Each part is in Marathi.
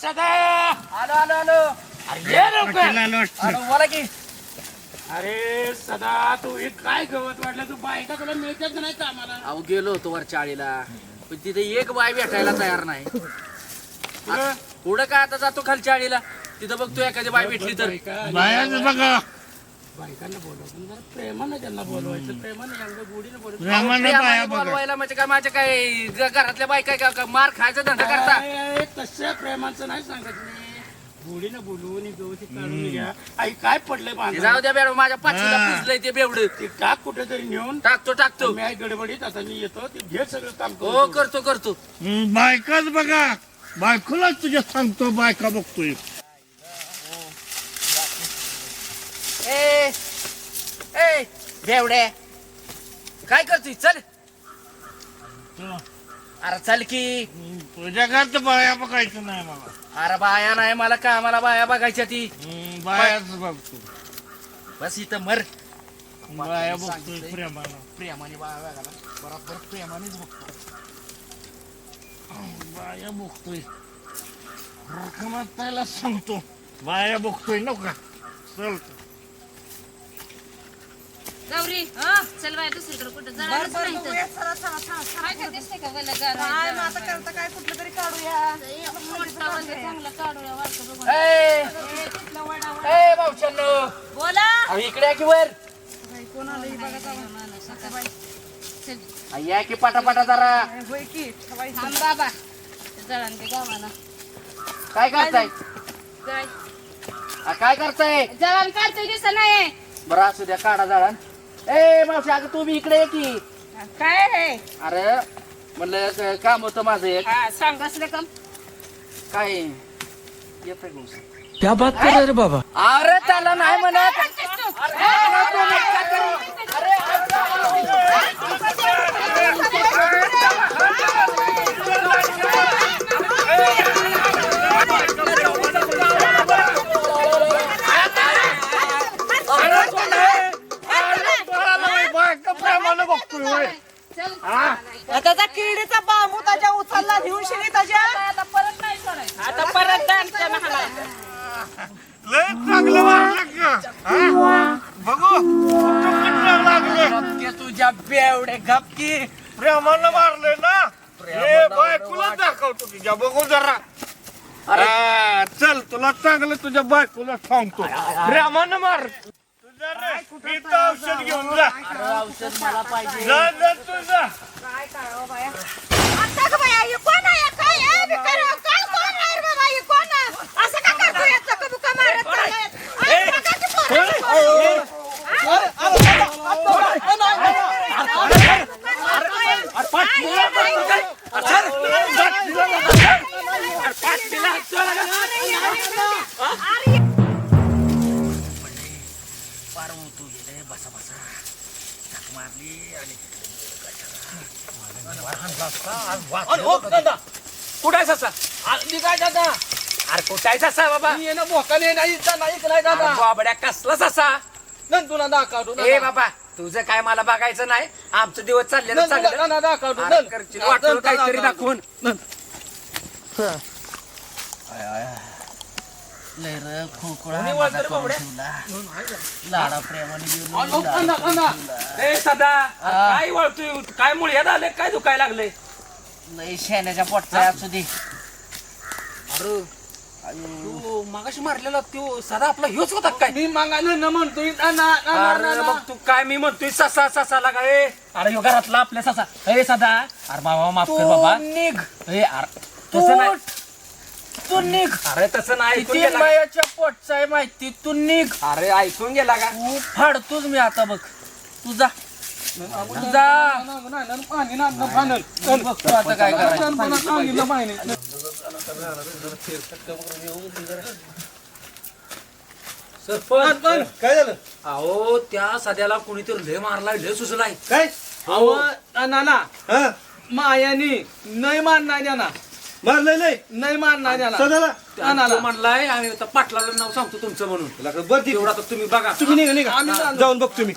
सदा आलो आलो आलो. अरे ये लवकर. आलो बोला की. अरे सदा तू हे काय गवत वाटलं तू बायका तुला मिळतात का नाही कामाला? अहो गेलो होतो वर चाळीला पण तिथे एक बाय भेटायला तयार नाही. पुढं पुढं काय आता जातो खाली चाळीला तिथं बघतो एखादी बाय भेटली तर. बायाच बघा बायकांना बोलवायचं जरा प्रेमानं त्यांना बोलवायचं प्रेमानं यांना गोडीनं बोलवायचं. प्रेमाने बाया बघा बोलवायला म्हणजे काय माझ्या काय घरातल्या बाय काय का मार खायचा धंदा करता. काय तशा प्रेमाचं नाही सांगत मी गोडीनं बोलवून व्यवस्थित काढून घ्या. आई काय पडलंय ते बांधा जाऊ द्या बेड माझ्या पाचवीला पुजलंय ते बेवड. ते टाक कुठेतरी नेऊन टाकतो मी आई गडबडीत आता मी येतो ते घे सगळं काम हो करतो. बायकाच बघा बायकोलाच तुझ्या सांगतो बायका बघतोय ए ए बेवडे काय करतोय चल. अरे चल की. तुझ्या घरात बाया बघायचं नाही मला अरे बाया नाही मला कामाला बाया बघायच्या ती. बायाच बघतो बस इथं मर. बाया बघतोय प्रेमानं प्रेमाने बाया बघायला बरोबर प्रेमानेच बघतो. बाया बघतोय रकमात त्याला सांगतो बाया बघतोय नका चल गौरी चल बाय दुसरीकडे कुठं जरा काय काय दिसते का मला काय कुठलं तरी काढूया मोठा वगैरे चांगला काढूया वाटतं बघून. ए भाऊच्यानो बोला अहो इकडे या की वर. चल या की पटापटा जरा. होय की थांब बाबा जळण ते गावाला काय करताय काय काय करताय जळण काढतोय दिसत नाही. बरं असू द्या काढा जाळण. ए मावशी अगं तू बी इकडे ये की. काय आहे अरे म्हणलं काम होतं माझं एक. सांग असले काम काय येतंय का? क्या बात कर रहे रे बाबा? अरे त्याला नाही म्हणत. बायका प्रेमानं बघतोय होय. त्याचा किडीचा बांबू त्याच्या उचलला घेऊन शिनी त्याच्या आता परत नाही सोडायचं. आता परत दांडच्या नाहाला. लय चांगलं वाटलं का हा? बघू कुठं लागले तुझ्या बेवडे गपकी. प्रेमानं मारले ना हे बायकोला दाखवतो तुझ्या बघू जरा. हा, चल तुला चांगलं तुझ्या बायकोला सांगतो प्रेमानं मार तुझ्या रे इथं औषध घेऊन जा औषध मला पाहिजे. जा तुझा काय करावं बाया आता का बाया हे कोण आहे काय आहे बिचारा काय कोण आहे रे बाबा हे कोण आहे? असं का करतो याचा कबुका मारत चाललाय? अरे बघा की पोरं. पार होतो गेले बसा बसा टाक मारली आणि कुठे ससा मी काय दादा अरे कुठाय ससा बाबा मी येणं भोकाने नाही नाही दादा बाबड्या कसला ससा तुला दाखवतो ए बाबा तुझं काय मला बघायचं नाही आमचं दिवस चालले काहीतरी दाखवून लय र खोकळा माझा करून ठेवला. लाडा प्रेमाने ए सदा काय वळतोय काय मुळे झाले काय दुखायला लागले लय शेण्याच्या पोटचा असू दे. अरे तू मागाशी मारलेला तो सदा आपला ह्योच होता काय मी मागायला न म्हणतोय अरे मग तू काय मी म्हणतोय ससा ससा लागा ए अरे ह्यो घरातला आपल्या ससा ए सदा अरे बाबा माफ कर बाबा निघ ए अरे तसं नाही तू निघ. अरे तसं नाही ऐकून किती गेला का? मायाच्या पोटचा आहे माहिती तू निघ. अरे ऐकून गेला का तू फाडतोच मी आता बघ तुझा तुझा बघतो आता काय करायचं. सरपंच काय झालं अहो त्या सध्याला कोणीतरी लय मारलाय लय सुचलाय काय अहो नाना हा मायानी नाही मारणार द्या मारलंय नाही नाही मारणार द्या सदाला तो म्हणलाय आणि आता पाटलाला नाव सांगतो तुमचं म्हणून बरं तेवढा तर तुम्ही बघा तुम्ही निघा निघा आम्ही जाणार. जाऊन बघ तुम्ही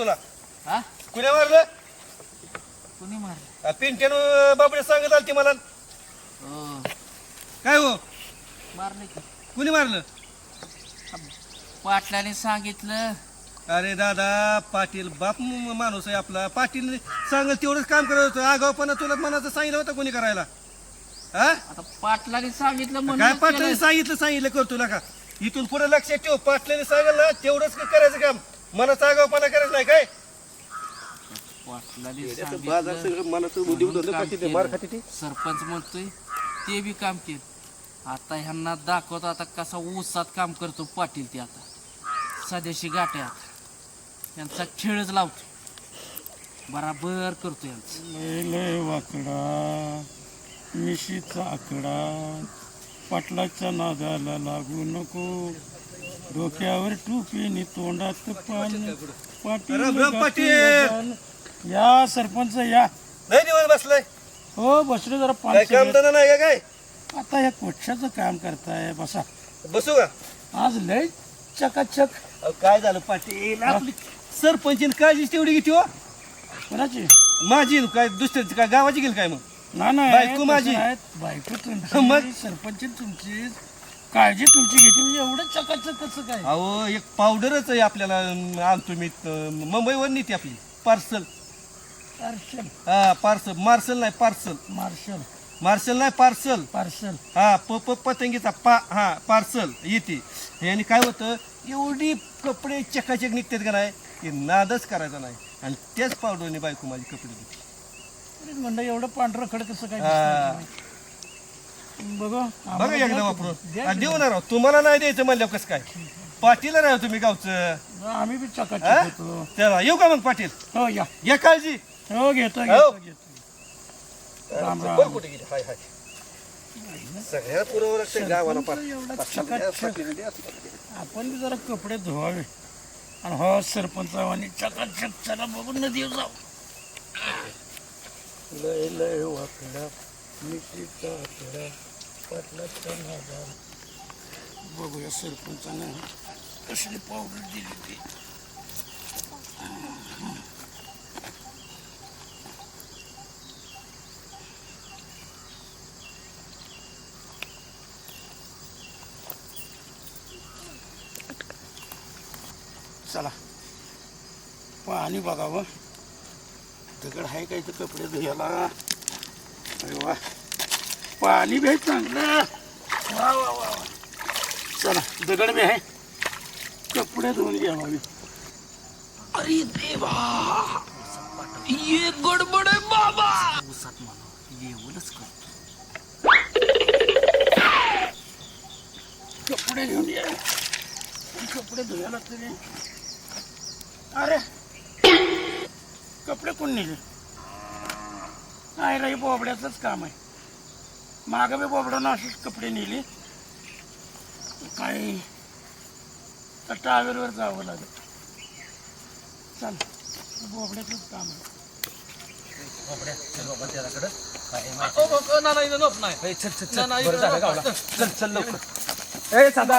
तुला हा कुणी मारलं कुणी मारलं पिंट्यानं बाबड्या सांगत आली ती मला हो काय हो मारलं की कुणी मारलं पाटलाने सांगितलं अरे दादा पाटील बाप माणूस आहे आपला पाटील सांगल तेवढंच काम करत होतं आगावपणा तुला मनाचं सांगितलं होतं कोणी करायला हा आता पाटलाने सांगितलं काय म्हणून पाटलाने सांगितलं कर तुला का इथून पुढे लक्षात ठेव पाटलाने सांगेल ना तेवढंच करायचं काम मनाचा आगावपणा करायचं नाही काय पाटलाने बाजार सांगितलं सगळं मनाचं बुद्धी म्हणून होतं काम पाटील केलं. मार खाती ती सरपंच म्हणतोय ते बी काम केलं आता ह्यांना दाखवत आता कसा ऊसात काम करतो पाटील ते आता सध्याशी गाठे आता यांचा खेळच लावतो बराबर करतो यांचा लय वाकडा मिशीचा आकडा पाटलाच्या नादाला लागू नको डोक्यावर टोपी नि तोंडात पाणी राम राम पाटील. पाटील या सरपंच या नाही निवांत बसलाय हो बसलो जरा काय पाणी काम धंदा नाही का काय आता या कोक्षाचं काम करताय बसा बसू का आज लय चकाचक अहो, काय झालं पाटील आपली सरपंचीन काळजी तेवढी घेते हो कोणाची माझी काय दुसऱ्याची काय गावाची गेली काय मग नाही बायको माझी. बायको मग? तुमची सरपंच तुमची काळजी तुमची घेते म्हणजे एवढं चकाचक कसं काय अहो एक पावडरच आहे आपल्याला आणतो मी मुंबईवर नेते आपली पार्सल पार्सल हा पार्सल मार्शल नाही पार्सल मार्शल मार्शल नाही पार्सल पार्सल हा पतंगीचा हा पार्सल येते याने काय होतं एवढी कपडे चकाचक निघतात का नाही की नादच करायचा नाही आणि त्याच पावडरने बायको माझी कपडे धुते. म्हणलं एवढं पांढरं खड कसं काय हा. दिसतंय? बघा बघा एकदा द्या वापरून की. आणि देऊ ना राव तुम्हाला नाही द्यायचं म्हणल्यावर कसं काय पाटील राव तुम्ही गावचं आम्ही बी हा? चकाचक होतो चला येऊ का मग पाटील हो या या काळजी हो घेतो हो. राम राम. बरं कुठे गेली हाय हाय सगळ्या पुरवं लागतं गावाला एवढं चकाचक आपण बी जरा कपडे धुवावे आणि हो सरपंच आणि चकाचक चला बघून नदी जाऊ लय लय वाकडा मिशीचा आकडा पाटलाचा नादा बघूया सरपंचानं कसली पावडर दिली ती चला पाणी बघावं दगड आहे काय तर कपडे धुयाला अरे वा पाणी बी आहे चांगलं वा वा वा वा. चला दगड बी आहे कपडे धुवून घ्यावी अरे देवा ये गडबड आहे बाबा ऊसात म्हणा येऊनच करतो कपडे घेऊन या कपडे धुयाला तरी अरे कपडे कोण नेले नाही रे बोबड्याचंच काम आहे मागं बी बोबड्यानं असेच कपडे नेले काही तर टावेलवर जावं लागेल चल बोबड्याचंच काम आहे चल लवकर ए सदा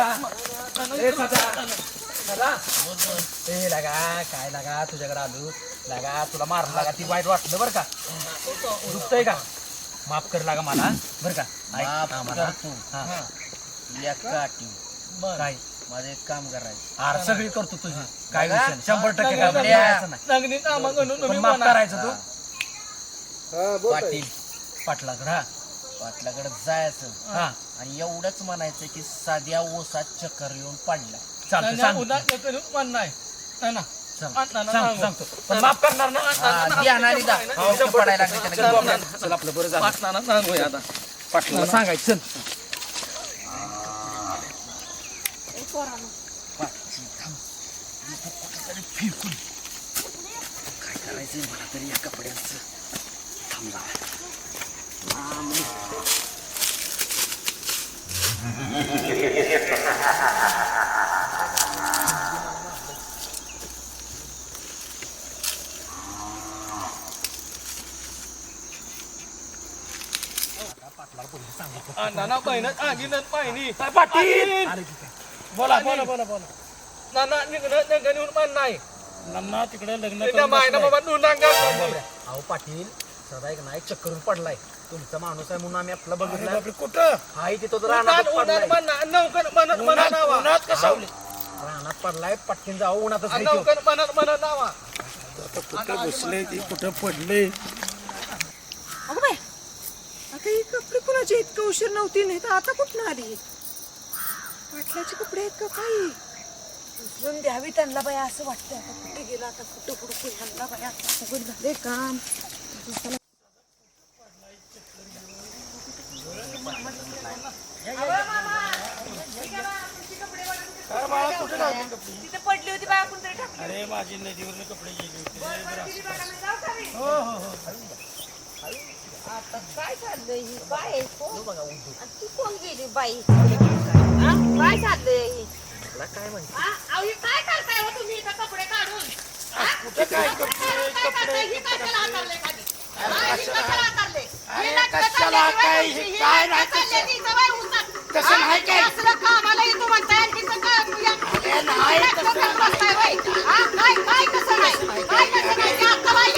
ए लागा काय लागा तुझ्याकडे आलो लागा तुला मारलं लागा ती वाईट वाटलं बरं का दुखतंय का माफ कर लागा मला बरं का ऐक आम्हाला. हा. काय माझं एक काम करायचं आर सगळी करतो तुझी काय विषय नाही. 100% काय लग्न- करायचं नाही. पण माफ करायचं तू पाटील पाटलाकडे हा पाटलाकडे जायचं हा आणि एवढंच म्हणायचं की साध्या ऊसात चक्कर येऊन पडला चालतं सांगतो पण माफ करणार ना ध्यानाने जा पडायला लागले त्याला चल आपलं बरं झालं पाटलाला सांगायचं चल फिरकून काय करायचं मला तरी या कपड्यांचं थांबला पाटील बोला बोला बोला बोला नाही नन्ना तिकडे लग्न तिच्या करून मायनं बसलाय. बाबा नुनांगा बापरे. अहो पाटील सदा एक नाही चक्करून पडलाय तुमचा माणूस आहे म्हणून आम्ही आपला अरे बघितला बापरे, कुठं हाय तिथं तो उन्हात रानातच पडलाय नौकन म्हणा नावा उन्हात का सावली रानात पडलाय पटकीन जाऊ उन्हातच नाही तो. नौकन म्हणा नावा कुठं बसले ती कुठं पडले अगं बाय आता ही कपडे कुणाचे इतकं उशीर नव्हती नाही तर आता कुठं आली पाटलाचे कपडे आहेत का काही उचलून द्यावी त्यांना बाया असं वाटतंय आता कुठे गेला आता कुठं कुठं ह्यांना बाया सगळं झाले काम काय बाळा कुठे राहते कपडे तिथे पडली होती बाया कुठे टाकली अरे माझी नदीवरले कपडे गेले होते हो हो हो आता काय चाललंय ही बाई आहे कोण? आणि ती कोण गेली बाई हा? काय चाललंय ही काय म्हणते हा? अहो, ही काय करताय हो तुम्ही इथं कपडे काढून हा? कुठे काय काय करताय? ही कशाला हाताळलंय खाली? हा? ही कशाला हाताळलंय? ही अरे नाटकं कशाला चालली काय? तुमची. हे ही काय नाटकं नाही चालली तिचं बाई उन्हात. तसं हा? नाही काय? असलं कामाला येतो म्हणताय आणि तिचं काय- नाही नाटकं करत बसताय बाई. हा? काय कसं नाही? काय कसं नाही? ती आता बाई